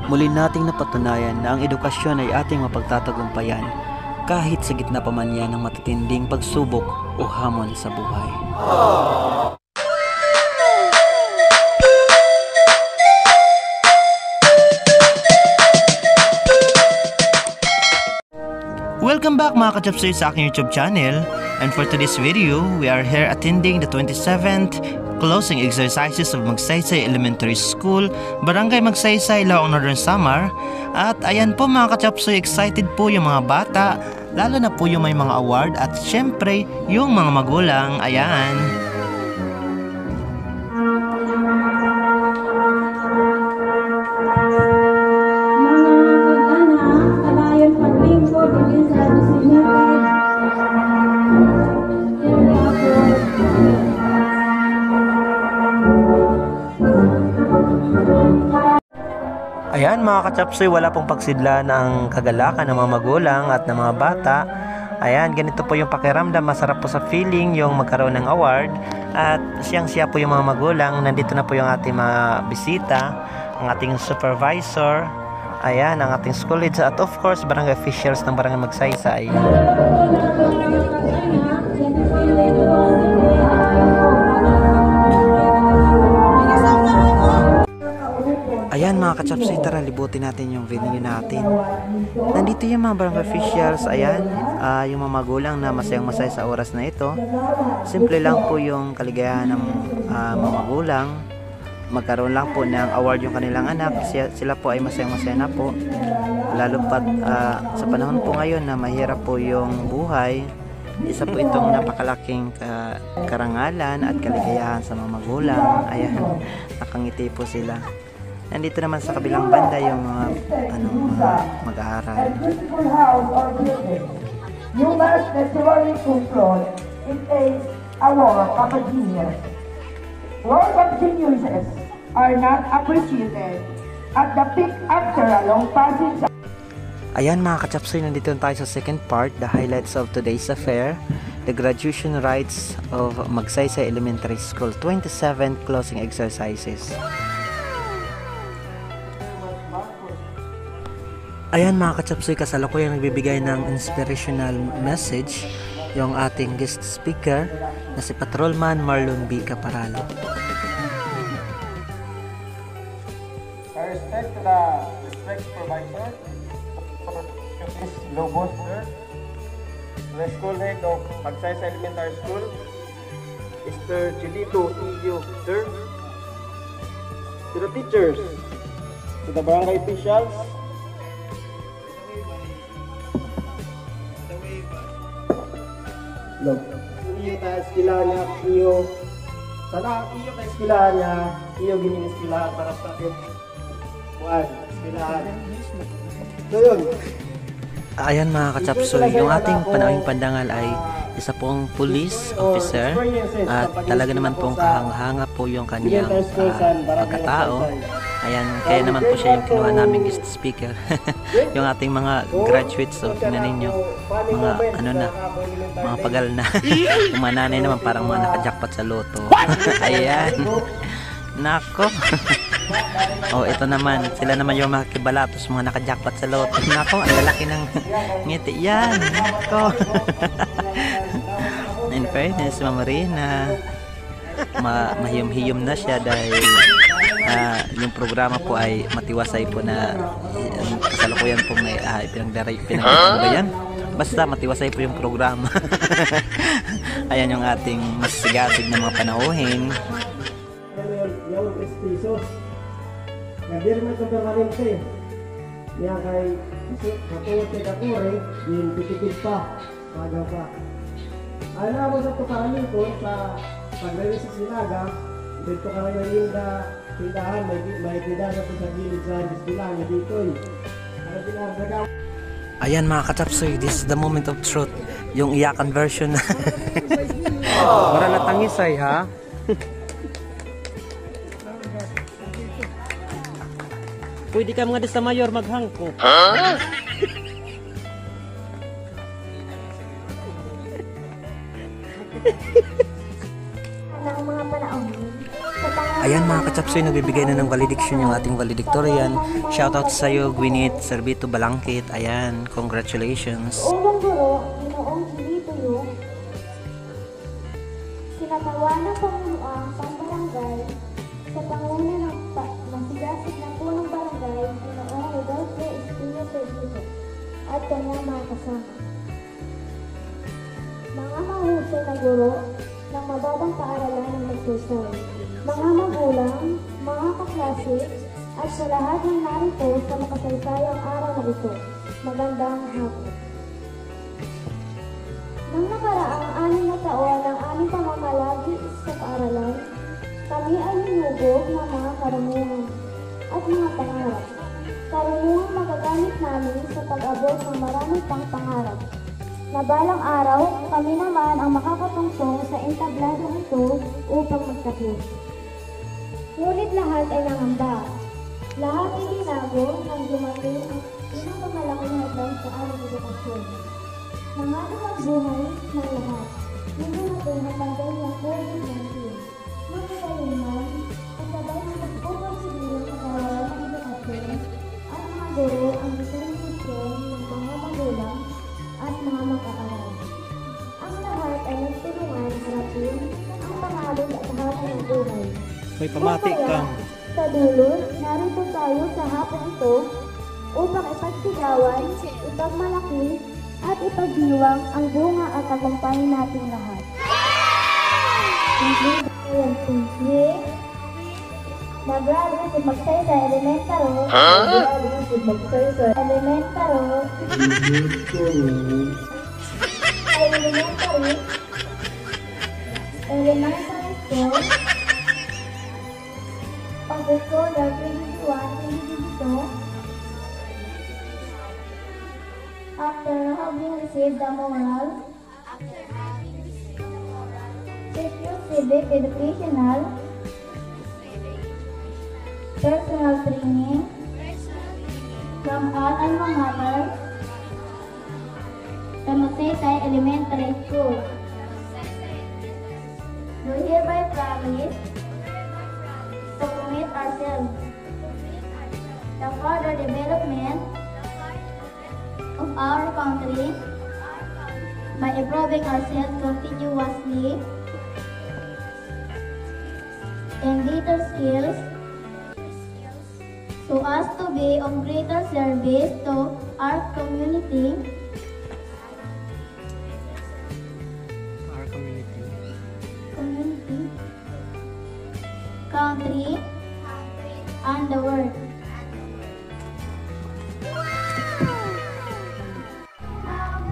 Muli nating napatunayan na ang edukasyon ay ating mapagtatagumpayan kahit sa gitna pa man yan ng matitinding pagsubok o hamon sa buhay. Welcome back mga ka-chapsoy sa aking YouTube channel, and for today's video, we are here attending the 27th closing exercises of Magsaysay Elementary School, Barangay Magsaysay, Laong Northern Samar. At ayan po mga ka-chapsoy, excited po yung mga bata, lalo na po yung may mga award at syempre yung mga magulang. Ayan. Ayan mga ka-chapsoy, wala pong pagsidlan ang kagalakan ng mga magulang at ng mga bata. Ayan, ganito po yung pakiramdam, masarap po sa feeling yung magkaroon ng award. At siyang-siya po yung mga magulang, nandito na po yung ating mga bisita, ang ating supervisor, ayan, ang ating school leads, at of course, barangay officials ng Barangay Magsaysay. Ayan mga ka-chapsoy, tara libutin natin yung venue natin. Nandito yung mga barangay officials, ayan, yung mga magulang na masayang-masaya sa oras na ito. Simple lang po yung kaligayahan ng mga magulang. Magkaroon lang po ng award yung kanilang anak. Sila po ay masayang-masaya na po. Lalo pat sa panahon po ngayon na mahirap po yung buhay, isa po itong napakalaking karangalan at kaligayahan sa mga magulang. Ayan, nakangiti po sila. Nandito naman sa kabilang banda yung mga mag-aaral. You must naturally control in a war of a genius. Work of geniuses are not appreciated at the peak after a long passage. Ayan mga ka-chapsoy, nandito tayo sa second part, the highlights of today's affair, the graduation rites of Magsaysay Elementary School 27th closing exercises. Ayan mga ka-chapsoy, kasalukuyang nagbibigay ng inspirational message yung ating guest speaker na si Patrolman Marlon B. Caparalo. I respect to the respect supervisor, Miss Lobos, sir, to the school head of Magsaysay Elementary School, Mr. Chilito Iyo, sir, to the teachers, to the barangay officials, iyo ta eskwelahan niya, iyo sana iyo ta eskwelahan niya, iyo gining eskwelahan para sa akin buwan, eskwelahan. So yun. Ayan mga ka-chapsoy, yung ating panawing pandangal ay isa pong police officer at talaga naman pong kahanga-hanga po yung kanyang pagkatao. Ayan, kaya naman po siya yung kinuha naming guest speaker. Yung ating mga graduates, so tingnan ninyo, mga mga pagal na. Yung mga nanay naman parang mga nakajackpot sa loto. Ayan, nako. Oh, ito naman, sila naman yung makikibalatos, mga nakajackpot sa loto. Nako, ang lalaki ng ngiti. Yan, nako. In fairness, Ma'am Marina, mahiyom-hiyom na siya dahil yung programa po ay matiwasay po na kasalukuyan pong pinagdarayan. Basta matiwasay po yung programa. Ayan yung ating masigasig na mga panauhin. Yung pesos nadir mo ito permanente niya kay katulad kay kakure yung pitipid pa magaw pa. Alam mo sa tukanin ko sa pag-release sa Sinaga dito ka rin yung tindahan, may tindahan sa gilid sa distilang dito ano pinagagawa. Ayan mga ka-chapsoy, this is the moment of truth, yung iyakan version na para natangisay ha. Pwede ka mga sa mayor maghangko. Ayan Ayan mga kachapsoy, nagbibigay na ng valediction yung ating valedictorian. Shoutout sa iyo, Gwyneth Servito Balangkit. Ayan, congratulations. Unang guro, Ginoong Pilipino, sinatawa ng Panginoong Pambarangay sa panguna ng masigasig na punong barangay, Ginoong Rodolfo Espino Servito at kanyang mga kasama. Mga mahusay na guro ng mababang paaralan ng magsusay, mga magulang, mga kaklase, at sa lahat ng narito sa makasaysayang araw na ito, magandang hapon. Nang nakaraang 6 na taon ng aming pamamalagi sa paaralan, kami ay hinubog ng mga karunungan at mga pangarap. Karunungan magagamit namin sa pag-abot ng marami pang pangarap. Na balang araw, kami naman ang makakatungsong sa entablado ito upang magtapos. Ngunit lahat ay nangamba. Lahat ay binago nang dumating ang pinakamalaking hadlang sa aming edukasyon. Nanganong ang buhay ng lahat. Nung dumating ang pandemya ng COVID-19, magkakaliman, kasabay ng nagpupang sibilang pag-aaral ng edukasyon at mga guro ang determinasyon ng mga magulang at mga mag-aaral. Ang lahat ay nagtulungan harapin ang pangalog at hapon ng buhay. May pamati ka. Sa dulo, narito tayo sa hapon ito upang ipagsigawan, ipagmalaki, at ipagdiwang ang bunga at tagumpay nating lahat. Nag-graduate si Magsaysay Elementary. Nag-graduate si Magsaysay Elementary. Elementary School. Pag-recorder 2021-2022. After having received the moral, secure civic educational, personal training from all alma mater, the Magsaysay Elementary School. Do hereby promise to commit ourselves the further development of our country by improving ourselves continuously in greater skills so as to be of greater service to our community, country, and the world.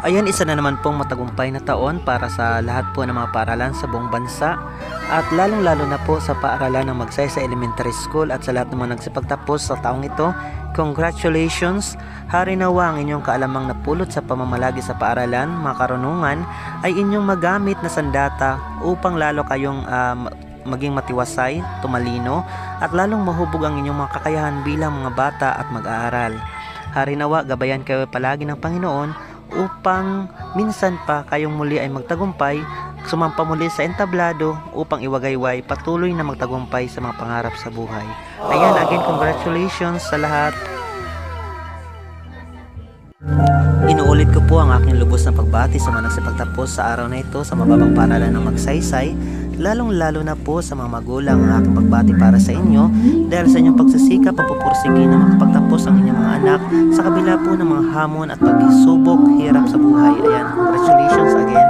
Ayan, isa na naman pong matagumpay na taon para sa lahat po ng mga paaralan sa buong bansa at lalong-lalo na po sa paaralan ng Magsaysay Elementary School at sa lahat ng mga nagsipagtapos sa taong ito. Congratulations! Hari nawa ang inyong kaalamang napulot sa pamamalagi sa paaralan, mga karunungan ay inyong magamit na sandata upang lalo kayong maging matiwasay, tumalino at lalong mahubog ang inyong mga kakayahan bilang mga bata at mag-aaral. Hari nawa, gabayan kayo palagi ng Panginoon upang minsan pa kayong muli ay magtagumpay, sumampa muli sa entablado upang iwagayway patuloy na magtagumpay sa mga pangarap sa buhay. Ayan, again, congratulations sa lahat. Inuulit ko po ang aking lubos na pagbati sa mga nagsipagtapos sa araw na ito sa mababang paaralan ng Magsaysay, lalong-lalo na po sa mga magulang ang aking pagbati para sa inyo dahil sa inyong pagsisikap at pupursige na makapagtapos ang inyong mga anak sa kabila po ng mga hamon at pagsubok hirap sa buhay. Ayan, congratulations again.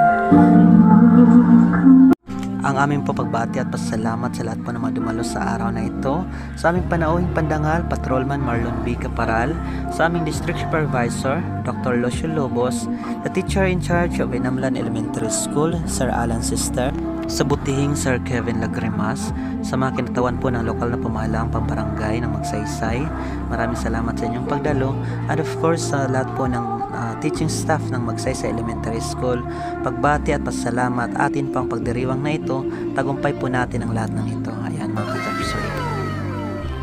Ang aming po pagbati at pasalamat sa lahat po ng mga dumalo sa araw na ito, sa aming panauhing pandangal, Patrolman Marlon B. Caparal, sa aming District Supervisor, Dr. Lucio Lobos, the teacher in charge of Inamlan Elementary School, Sir Alan Sister, sa butihing Sir Kevin Lagrimas, sa mga kinatawan po ng lokal na pamahalaang pambarangay ng Magsaysay. Maraming salamat sa inyong pagdalo at of course sa lahat po ng teaching staff ng Magsaysay Elementary School. Pagbati at pasalamat atin pang pagdiriwang na ito, tagumpay po natin ang lahat ng ito. Ayan mga kachapsoy.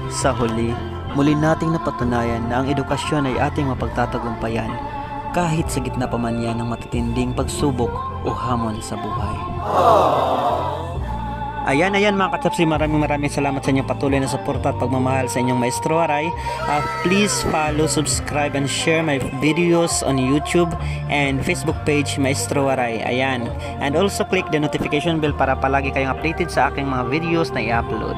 Sa huli, muli nating napatunayan na ang edukasyon ay ating mapagtatagumpayan kahit sa gitna pa man yan ng matitinding pagsubok o hamon sa buhay. Ayan mga katsapsi, maraming salamat sa inyong patuloy na suporta at pagmamahal sa inyong Maestro Aray. Please follow, subscribe, and share my videos on YouTube and Facebook page Maestro Aray. Ayan. And also click the notification bell para palagi kayong updated sa aking mga videos na i-upload.